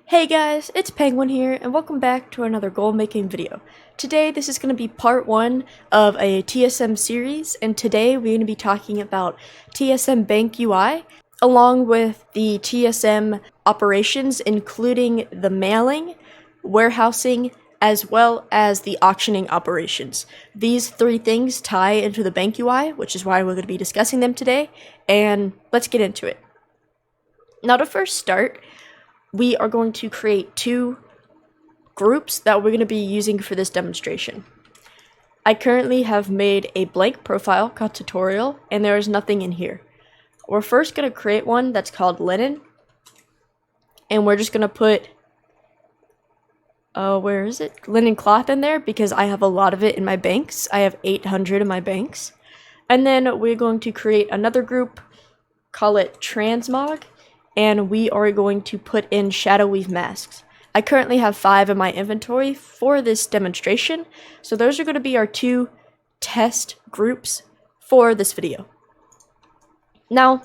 Hey guys, it's Penguin here, and welcome back to another gold making video. Today, this is going to be part 1 of a TSM series, and today we're going to be talking about TSM BankUI, along with the TSM operations, including the mailing, warehousing, as well as the auctioning operations. These three things tie into the BankUI, which is why we're going to be discussing them today, and let's get into it. Now to first start, we are going to create two groups that we're going to be using for this demonstration. I currently have made a blank profile called tutorial, and there is nothing in here. We're first going to create one that's called linen, and we're just going to put where is it? Linen cloth in there because I have a lot of it in my banks. I have 800 in my banks. And then we're going to create another group, call it transmog, and we are going to put in shadow weave masks. I currently have 5 in my inventory for this demonstration, so those are going to be our two test groups for this video. Now,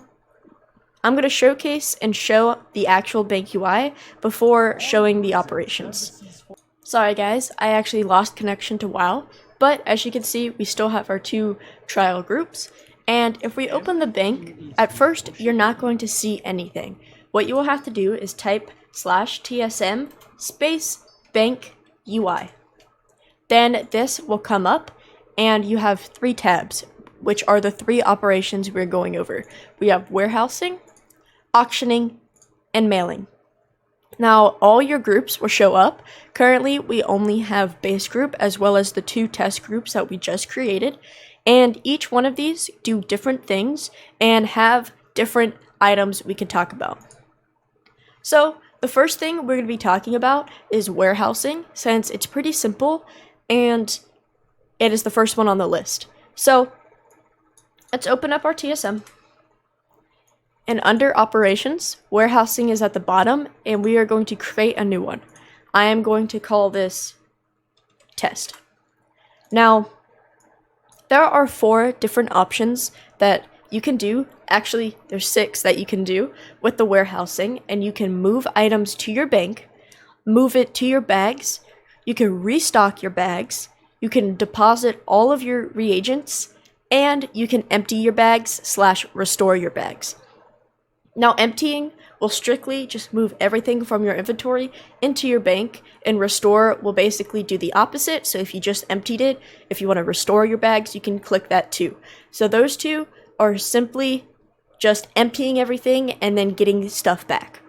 I'm going to showcase and show the actual BankUI before showing the operations. Sorry guys, I actually lost connection to WoW, but as you can see, we still have our two trial groups. And if we open the bank, at first, you're not going to see anything. What you will have to do is type /TSM space bank UI. Then this will come up, and you have 3 tabs, which are the 3 operations we're going over. We have warehousing, auctioning, and mailing. Now, all your groups will show up. Currently, we only have base group as well as the 2 test groups that we just created. And each one of these do different things and have different items we can talk about. So the first thing we're going to be talking about is warehousing, since it's pretty simple and it is the first one on the list. So let's open up our TSM. And under operations, warehousing is at the bottom, and we are going to create a new one. I am going to call this test. Now, there are 4 different options that you can do. Actually, there's 6 that you can do with the warehousing, and you can move items to your bank, move it to your bags, you can restock your bags, you can deposit all of your reagents, and you can empty your bags / restore your bags. Now, emptying will strictly just move everything from your inventory into your bank, and restore will basically do the opposite. So if you just emptied it, if you want to restore your bags, you can click that too. So those two are simply just emptying everything and then getting stuff back.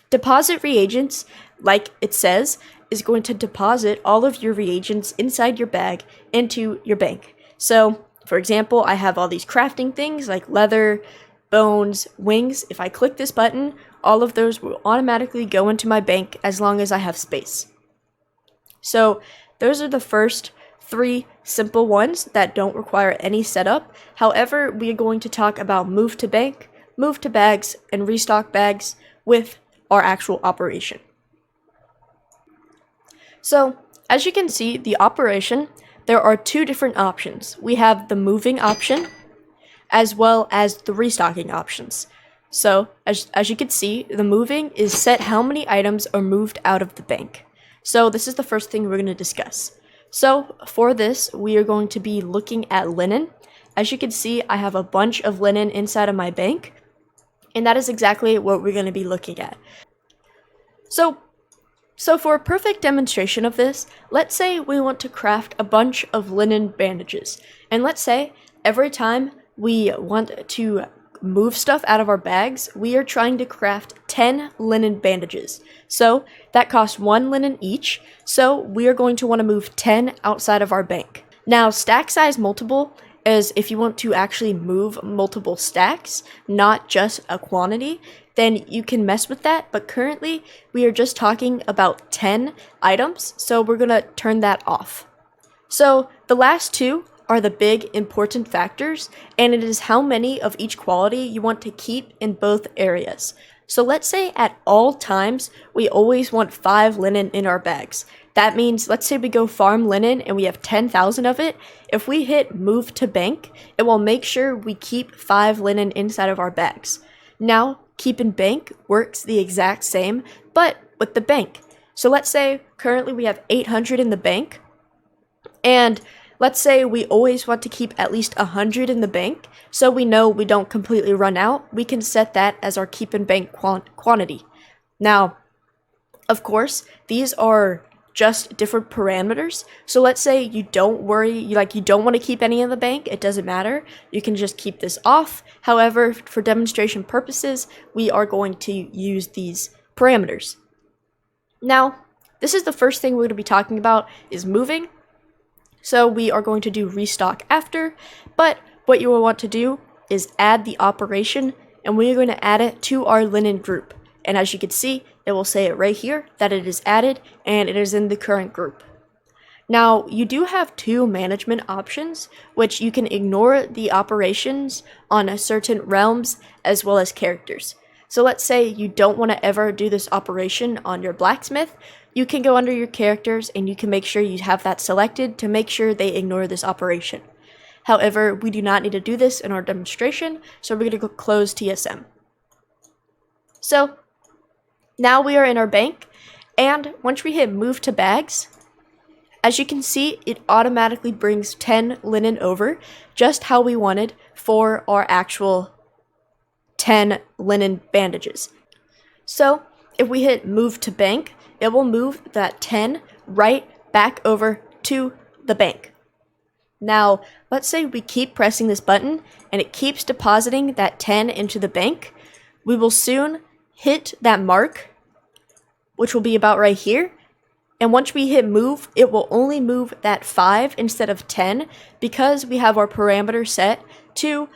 Deposit reagents, like it says, is going to deposit all of your reagents inside your bag into your bank. So, for example, I have all these crafting things like leather, bones, wings. If I click this button, all of those will automatically go into my bank as long as I have space. So those are the first 3 simple ones that don't require any setup. However, we are going to talk about move to bank, move to bags, and restock bags with our actual operation. So as you can see, the operation, there are 2 different options. We have the moving option, as well as the restocking options. So, as you can see, the moving is set how many items are moved out of the bank. So this is the first thing we're going to discuss. So for this, we are going to be looking at linen. As you can see, I have a bunch of linen inside of my bank, and that is exactly what we're going to be looking at. So for a perfect demonstration of this, let's say we want to craft a bunch of linen bandages. And let's say every time we want to move stuff out of our bags, we are trying to craft 10 linen bandages. So that costs 1 linen each, so we are going to want to move 10 outside of our bank. Now, stack size multiple is if you want to actually move multiple stacks, not just a quantity, then you can mess with that, but currently we are just talking about 10 items, so we're going to turn that off. So the last 2 are the big important factors, and it is how many of each quality you want to keep in both areas. So let's say at all times we always want 5 linen in our bags. That means, let's say we go farm linen and we have 10,000 of it. If we hit move to bank, it will make sure we keep 5 linen inside of our bags. Now, keep in bank works the exact same, but with the bank. So let's say currently we have 800 in the bank, and let's say we always want to keep at least 100 in the bank, so we know we don't completely run out. We can set that as our keep in bank quantity. Now, of course, these are just different parameters. So let's say you don't worry, you don't want to keep any in the bank, it doesn't matter. You can just keep this off. However, for demonstration purposes, we are going to use these parameters. Now, this is the first thing we're going to be talking about is moving. So we are going to do restock after, but what you will want to do is add the operation, and we are going to add it to our linen group. And as you can see, it will say it right here that it is added and it is in the current group. Now, you do have two management options, which you can ignore the operations on certain realms as well as characters. So let's say you don't want to ever do this operation on your blacksmith. You can go under your characters and you can make sure you have that selected to make sure they ignore this operation. However, we do not need to do this in our demonstration, so we're going to go close TSM. So now we are in our bank, and once we hit move to bags, as you can see, it automatically brings 10 linen over, just how we wanted for our actual 10 linen bandages. So if we hit move to bank, it will move that 10 right back over to the bank. Now, let's say we keep pressing this button and it keeps depositing that 10 into the bank. We will soon hit that mark, which will be about right here. And once we hit move, it will only move that 5 instead of 10 because we have our parameter set to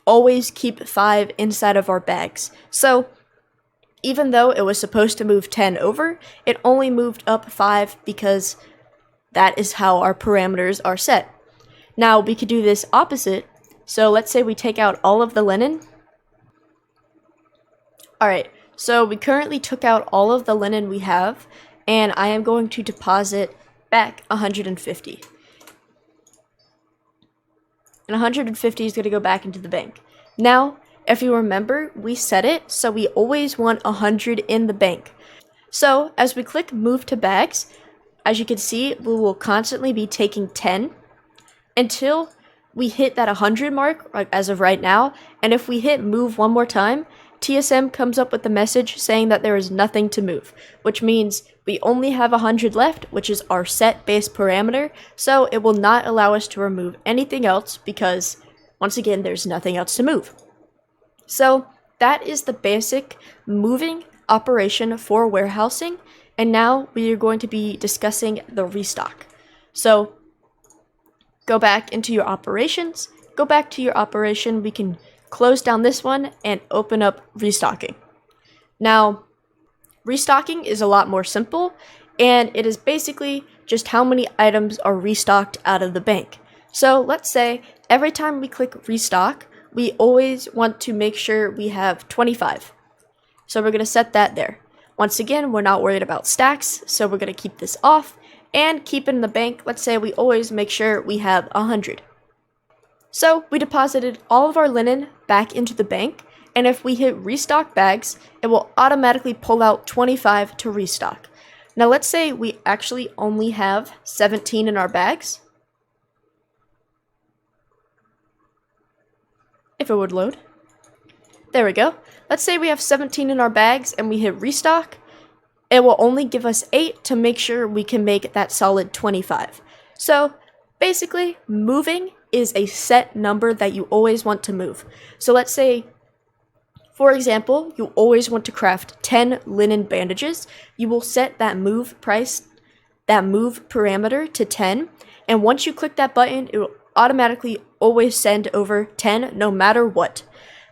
always keep 5 inside of our bags. So even though it was supposed to move 10 over, it only moved up 5 because that is how our parameters are set. Now we could do this opposite. So let's say we take out all of the linen. Alright, so we currently took out all of the linen we have, and I am going to deposit back 150. And 150 is going to go back into the bank. Now, if you remember, we set it so we always want 100 in the bank. So as we click move to bags, as you can see, we will constantly be taking 10 until we hit that 100 mark, like as of right now. And if we hit move one more time, TSM comes up with the message saying that there is nothing to move, which means we only have 100 left, which is our set base parameter, so it will not allow us to remove anything else because, once again, there's nothing else to move. So that is the basic moving operation for warehousing, and now we are going to be discussing the restock. So go back into your operations, go back to your operation, we can close down this one and open up restocking. Now, restocking is a lot more simple, and it is basically just how many items are restocked out of the bank. So let's say every time we click restock, we always want to make sure we have 25. So we're going to set that there. Once again, we're not worried about stacks, so we're going to keep this off and keep it in the bank. Let's say we always make sure we have 100. So we deposited all of our linen back into the bank, and if we hit restock bags, it will automatically pull out 25 to restock. Now let's say we actually only have 17 in our bags. If it would load. There we go. Let's say we have 17 in our bags and we hit restock. It will only give us 8 to make sure we can make that solid 25. So basically, moving is a set number that you always want to move. So let's say, for example, you always want to craft 10 linen bandages. You will set that move price, that move parameter to 10. And once you click that button, it will automatically always send over 10 no matter what.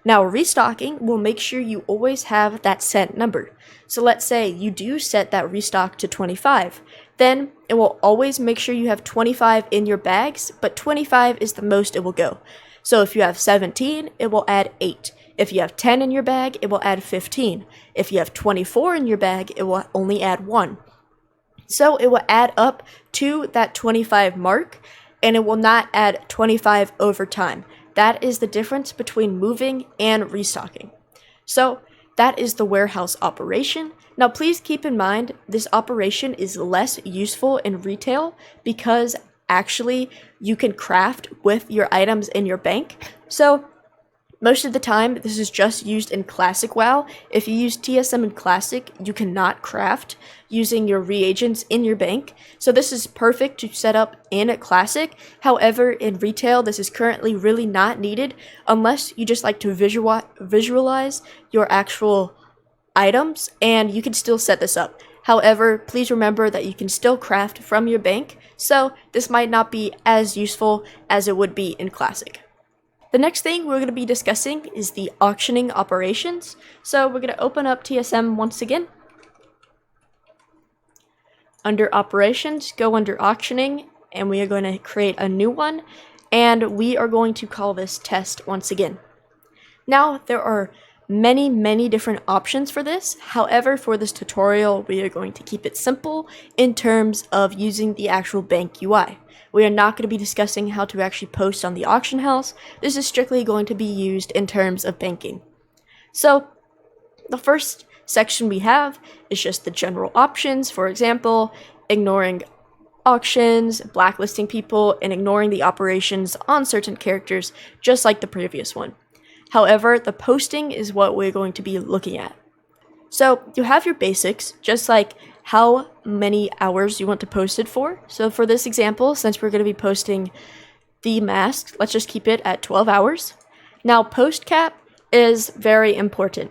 Now, restocking will make sure you always have that set number. So let's say you do set that restock to 25. Then it will always make sure you have 25 in your bags, but 25 is the most it will go. So if you have 17, it will add 8. If you have 10 in your bag, it will add 15. If you have 24 in your bag, it will only add 1. So it will add up to that 25 mark, and it will not add 25 over time. That is the difference between moving and restocking. So that is the warehouse operation. Now please keep in mind, this operation is less useful in retail because actually you can craft with your items in your bank. So most of the time, this is just used in Classic WoW. If you use TSM in Classic, you cannot craft using your reagents in your bank. So this is perfect to set up in Classic. However, in retail, this is currently really not needed unless you just like to visualize your actual items, and you can still set this up. However, please remember that you can still craft from your bank, so this might not be as useful as it would be in Classic. The next thing we're going to be discussing is the auctioning operations. So we're going to open up TSM once again. Under operations, go under auctioning, and we are going to create a new one, and we are going to call this test once again. Now, there are many different options for this. However, for this tutorial, we are going to keep it simple in terms of using the actual BankUI. We are not going to be discussing how to actually post on the auction house. This is strictly going to be used in terms of banking. So, the first section we have is just the general options. For example, ignoring auctions, blacklisting people, and ignoring the operations on certain characters, just like the previous one. However, the posting is what we're going to be looking at. So you have your basics, just like how many hours you want to post it for. So for this example, since we're going to be posting the mask, let's just keep it at 12 hours. Now, post cap is very important.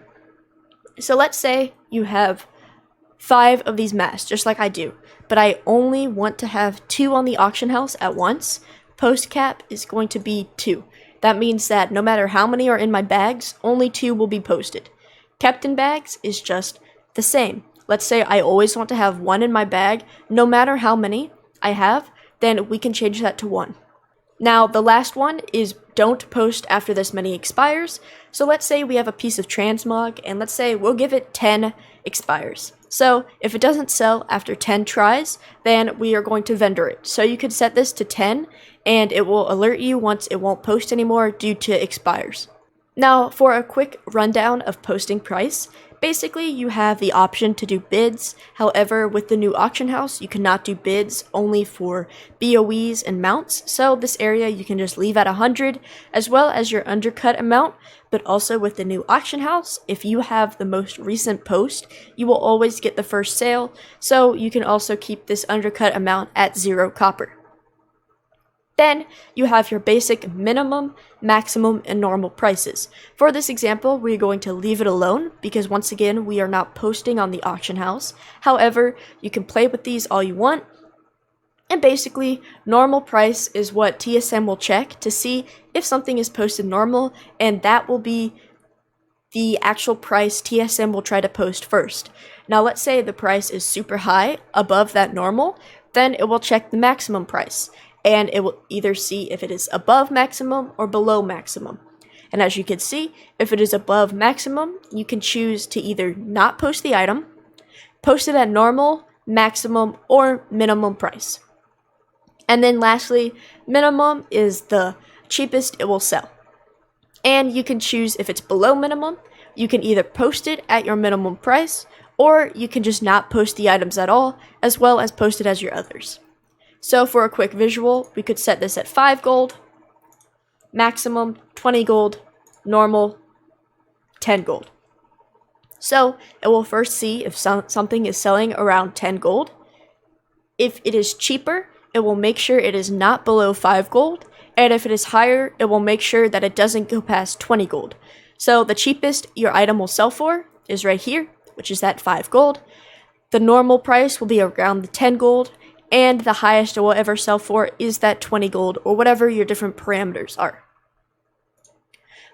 So let's say you have 5 of these masks, just like I do, but I only want to have 2 on the auction house at once. Post cap is going to be 2. That means that no matter how many are in my bags, only 2 will be posted. Kept in bags is just the same. Let's say I always want to have 1 in my bag, no matter how many I have, then we can change that to 1. Now, the last one is don't post after this many expires. So let's say we have a piece of transmog, and let's say we'll give it 10 expires. So if it doesn't sell after 10 tries, then we are going to vendor it. So you could set this to 10, and it will alert you once it won't post anymore due to expires. Now, for a quick rundown of posting price, basically you have the option to do bids. However, with the new auction house, you cannot do bids, only for BOEs and mounts. So this area you can just leave at 100, as well as your undercut amount. But also with the new auction house, if you have the most recent post, you will always get the first sale. So you can also keep this undercut amount at 0 copper. Then you have your basic minimum, maximum, and normal prices. For this example, we're going to leave it alone because once again, we are not posting on the auction house. However, you can play with these all you want. And basically, normal price is what TSM will check to see if something is posted normal, and that will be the actual price TSM will try to post first. Now let's say the price is super high, above that normal, then it will check the maximum price. And it will either see if it is above maximum or below maximum. And as you can see, if it is above maximum, you can choose to either not post the item, post it at normal, maximum, or minimum price. And then lastly, minimum is the cheapest it will sell. And you can choose if it's below minimum, you can either post it at your minimum price, or you can just not post the items at all, as well as post it as your others. So for a quick visual, we could set this at 5 gold, maximum 20 gold, normal 10 gold. So it will first see if something is selling around 10 gold. If it is cheaper, it will make sure it is not below 5 gold, and if it is higher, it will make sure that it doesn't go past 20 gold. So the cheapest your item will sell for is right here, which is that 5 gold. The normal price will be around the 10 gold, and the highest it will ever sell for is that 20 gold, or whatever your different parameters are.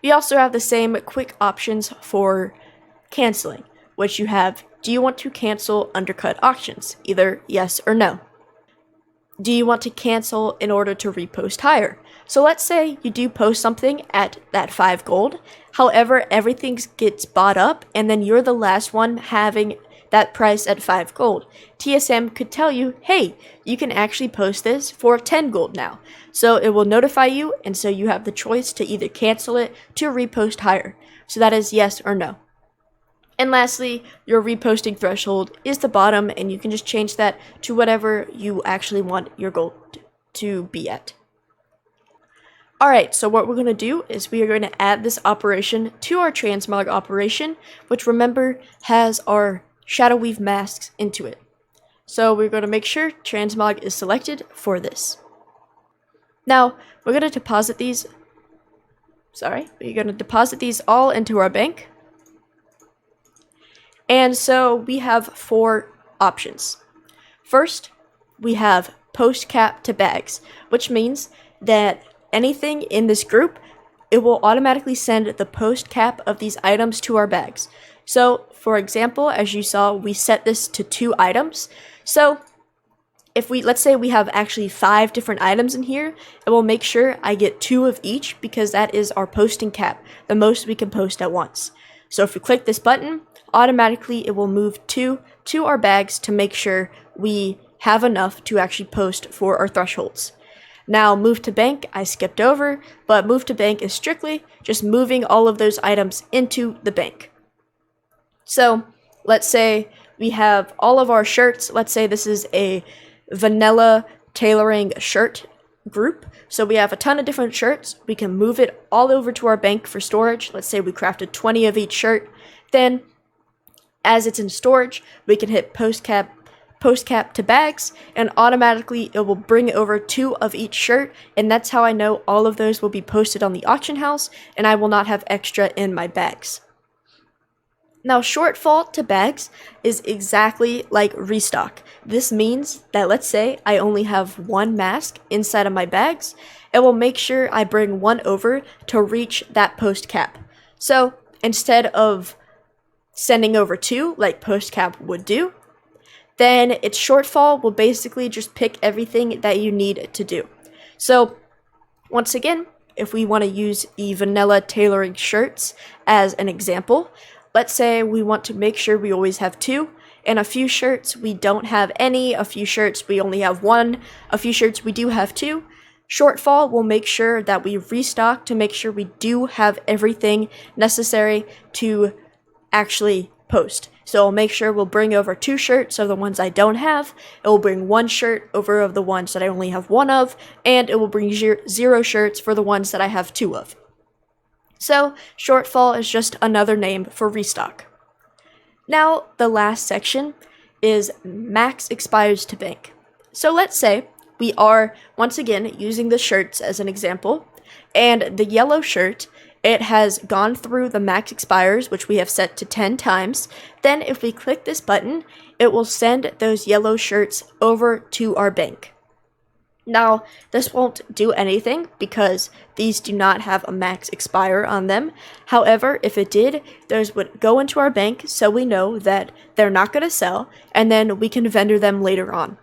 We also have the same quick options for canceling, which you have, do you want to cancel undercut auctions? Either yes or no. Do you want to cancel in order to repost higher? So let's say you do post something at that 5 gold, however, everything gets bought up, and then you're the last one having that price at 5 gold. TSM could tell you, hey, you can actually post this for 10 gold now. So it will notify you, and so you have the choice to either cancel it to repost higher. So that is yes or no. And lastly, your reposting threshold is the bottom, and you can just change that to whatever you actually want your goal to be at. Alright, so what we're going to do is we are going to add this operation to our transmog operation, which remember has our shadow weave masks into it. So we're going to make sure transmog is selected for this. Now, we're going to deposit these all into our bank. And so we have 4 options. First, we have post cap to bags, which means that anything in this group, it will automatically send the post cap of these items to our bags. So, for example, as you saw, we set this to 2 items. So, if let's say we have actually 5 different items in here, it will make sure I get 2 of each because that is our posting cap, the most we can post at once. So if we click this button, automatically it will move 2 to our bags to make sure we have enough to actually post for our thresholds. Now, move to bank, I skipped over, but move to bank is strictly just moving all of those items into the bank. So, let's say we have all of our shirts. Let's say this is a vanilla tailoring shirt group. So we have a ton of different shirts. We can move it all over to our bank for storage. Let's say we crafted 20 of each shirt. Then, as it's in storage, we can hit post cap to bags, and automatically it will bring over 2 of each shirt, and that's how I know all of those will be posted on the auction house, and I will not have extra in my bags. Now, shortfall to bags is exactly like restock. This means that let's say I only have 1 mask inside of my bags, it will make sure I bring 1 over to reach that post cap. So, instead of sending over 2 like post cap would do, then its shortfall will basically just pick everything that you need to do. So, once again, if we want to use the vanilla tailoring shirts as an example, let's say we want to make sure we always have 2, and a few shirts we don't have any, a few shirts we only have 1, a few shirts we do have 2. Shortfall will make sure that we restock to make sure we do have everything necessary to actually post. So it'll make sure we'll bring over 2 shirts of the ones I don't have, it will bring 1 shirt over of the ones that I only have 1 of, and it will bring 0 shirts for the ones that I have 2 of. So, shortfall is just another name for restock. Now, the last section is max expires to bank. So let's say we are, once again, using the shirts as an example, and the yellow shirt, it has gone through the max expires, which we have set to 10 times. Then if we click this button, it will send those yellow shirts over to our bank. Now, this won't do anything because these do not have a max expire on them. However, if it did, those would go into our bank so we know that they're not going to sell, and then we can vendor them later on.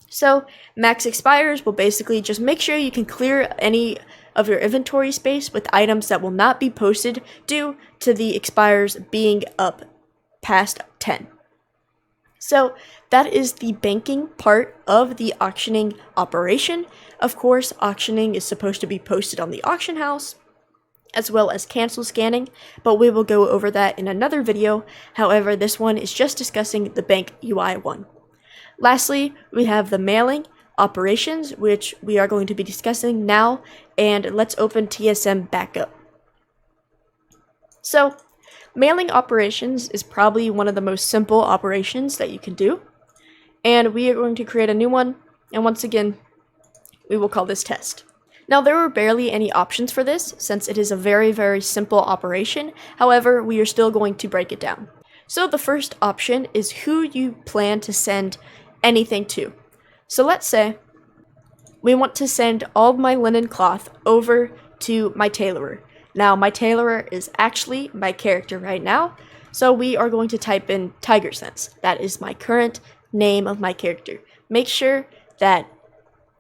So, max expires will basically just make sure you can clear any of your inventory space with items that will not be posted due to the expires being up past 10. So that is the banking part of the auctioning operation. Of course, auctioning is supposed to be posted on the auction house, as well as cancel scanning, but we will go over that in another video. However, this one is just discussing the BankUI one. Lastly, we have the mailing operations, which we are going to be discussing now, and let's open TSM back up. So, mailing operations is probably one of the most simple operations that you can do, and we are going to create a new one, and once again, we will call this test. Now, there were barely any options for this, since it is a very, very simple operation. However, we are still going to break it down. So the first option is who you plan to send anything to. So let's say we want to send all of my linen cloth over to my tailorer. Now, my tailorer is actually my character right now, so we are going to type in Tiger Sense. That is my current name of my character. Make sure that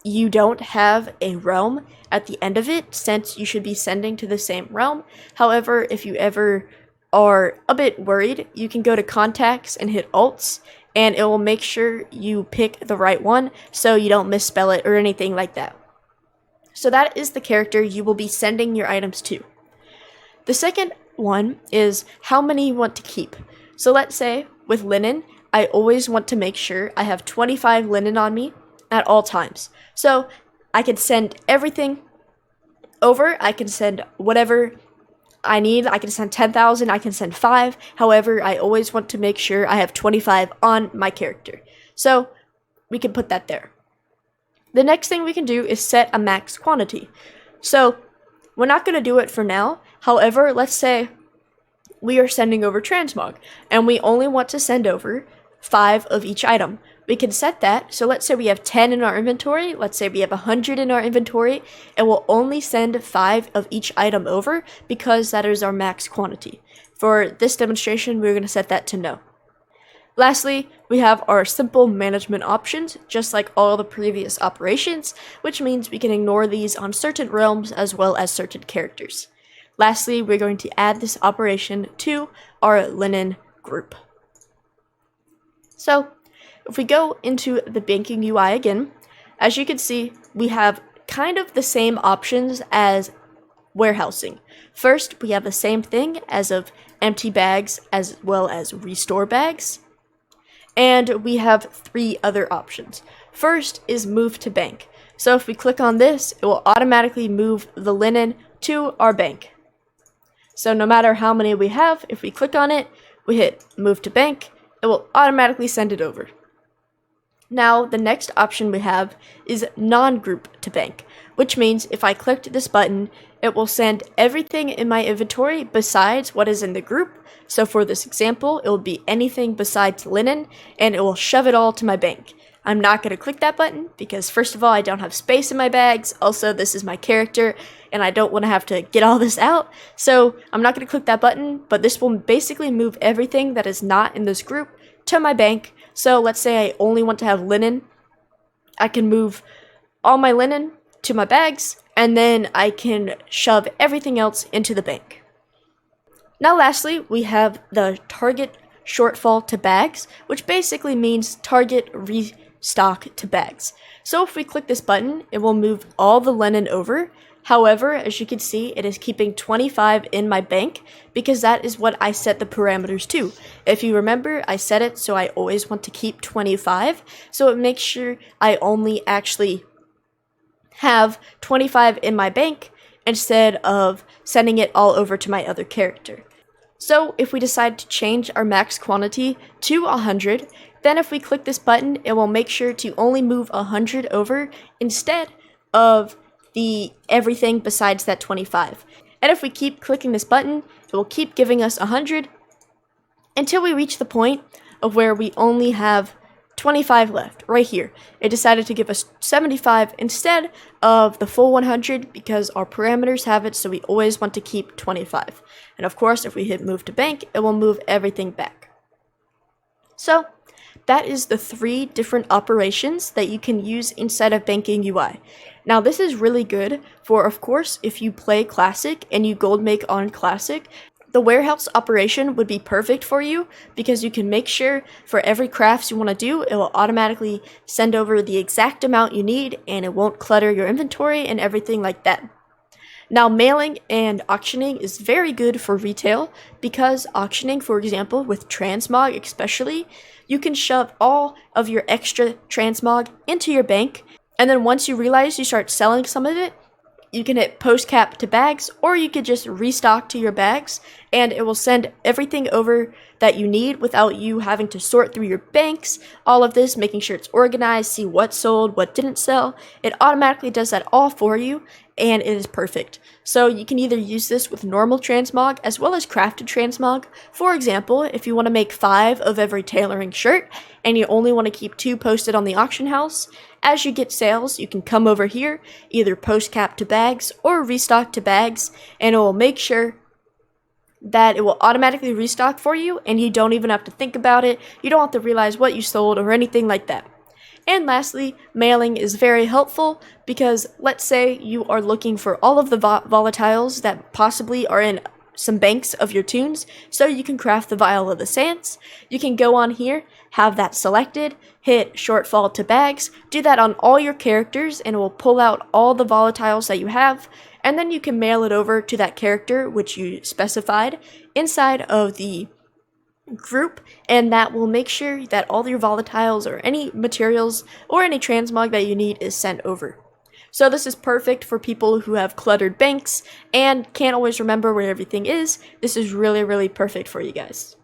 you don't have a realm at the end of it, since you should be sending to the same realm. However, if you ever are a bit worried, you can go to contacts and hit alts, and it will make sure you pick the right one so you don't misspell it or anything like that. So that is the character you will be sending your items to. The second one is how many you want to keep. So let's say with linen, I always want to make sure I have 25 linen on me at all times. So I can send everything over. I can send whatever I need. I can send 10,000. I can send 5. However, I always want to make sure I have 25 on my character. So we can put that there. The next thing we can do is set a max quantity. So we're not going to do it for now. However, let's say we are sending over transmog and we only want to send over 5 of each item. We can set that. So let's say we have 10 in our inventory. Let's say we have 100 in our inventory, and we'll only send 5 of each item over because that is our max quantity. For this demonstration, we're going to set that to no. Lastly, we have our simple management options, just like all the previous operations, which means we can ignore these on certain realms as well as certain characters. Lastly, we're going to add this operation to our linen group. So, if we go into the banking UI again, as you can see, we have kind of the same options as warehousing. First, we have the same thing as of empty bags as well as restore bags. And we have 3 other options. First is move to bank. So if we click on this, it will automatically move the linen to our bank. So no matter how many we have, if we click on it, we hit move to bank, it will automatically send it over. Now, the next option we have is non-group to bank, which means if I clicked this button, it will send everything in my inventory besides what is in the group. So for this example, it will be anything besides linen, and it will shove it all to my bank. I'm not going to click that button because, first of all, I don't have space in my bags. Also, this is my character, and I don't want to have to get all this out. So I'm not going to click that button, but this will basically move everything that is not in this group to my bank. So let's say I only want to have linen. I can move all my linen to my bags, and then I can shove everything else into the bank. Now lastly, we have the target shortfall to bags, which basically means target restock to bags. So if we click this button, it will move all the linen over. However, as you can see, it is keeping 25 in my bank because that is what I set the parameters to. If you remember, I set it so I always want to keep 25, so it makes sure I only actually have 25 in my bank instead of sending it all over to my other character. So if we decide to change our max quantity to 100, then if we click this button, it will make sure to only move 100 over instead of the everything besides that 25. And if we keep clicking this button, it will keep giving us 100 until we reach the point of where we only have 25 left, right here. It decided to give us 75 instead of the full 100 because our parameters have it, so we always want to keep 25. And of course, if we hit move to bank, it will move everything back. So that is the 3 different operations that you can use inside of banking UI. Now this is really good for, of course, if you play Classic and you gold make on Classic, the warehouse operation would be perfect for you because you can make sure for every crafts you want to do, it will automatically send over the exact amount you need and it won't clutter your inventory and everything like that. Now, mailing and auctioning is very good for retail because auctioning, for example, with transmog especially, you can shove all of your extra transmog into your bank, and then once you realize you start selling some of it, you can hit post cap to bags, or you could just restock to your bags, and it will send everything over that you need without you having to sort through your banks. All of this, making sure it's organized, see what sold, what didn't sell. It automatically does that all for you, and it is perfect. So you can either use this with normal transmog as well as crafted transmog. For example, if you want to make 5 of every tailoring shirt, and you only want to keep 2 posted on the auction house, as you get sales, you can come over here, either post cap to bags or restock to bags, and it will make sure that it will automatically restock for you, and you don't even have to think about it. You don't have to realize what you sold or anything like that. And lastly, mailing is very helpful because let's say you are looking for all of the volatiles that possibly are in some banks of your tunes, so you can craft the Vial of the Sands. You can go on here, have that selected, hit shortfall to bags, do that on all your characters, and it will pull out all the volatiles that you have, and then you can mail it over to that character which you specified inside of the group, and that will make sure that all your volatiles or any materials or any transmog that you need is sent over. So this is perfect for people who have cluttered banks and can't always remember where everything is. This is really, really perfect for you guys.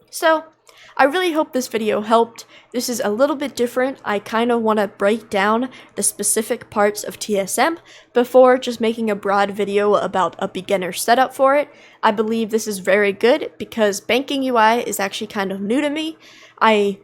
So I really hope this video helped. This is a little bit different. I kind of want to break down the specific parts of TSM before just making a broad video about a beginner setup for it. I believe this is very good because BankUI is actually kind of new to me. I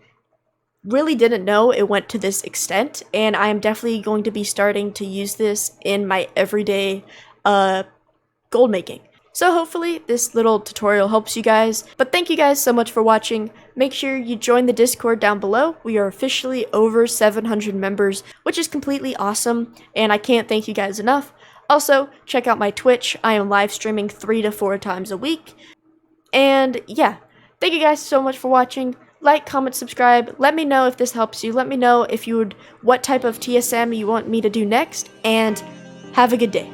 really didn't know it went to this extent, and I am definitely going to be starting to use this in my everyday gold making. So hopefully this little tutorial helps you guys, but thank you guys so much for watching. Make sure you join the Discord down below. We are officially over 700 members, which is completely awesome, and I can't thank you guys enough. Also, check out my Twitch. I am live streaming 3 to 4 times a week. And yeah, thank you guys so much for watching. Like, comment, subscribe. Let me know if this helps you. Let me know if you would, what type of TSM you want me to do next, and have a good day.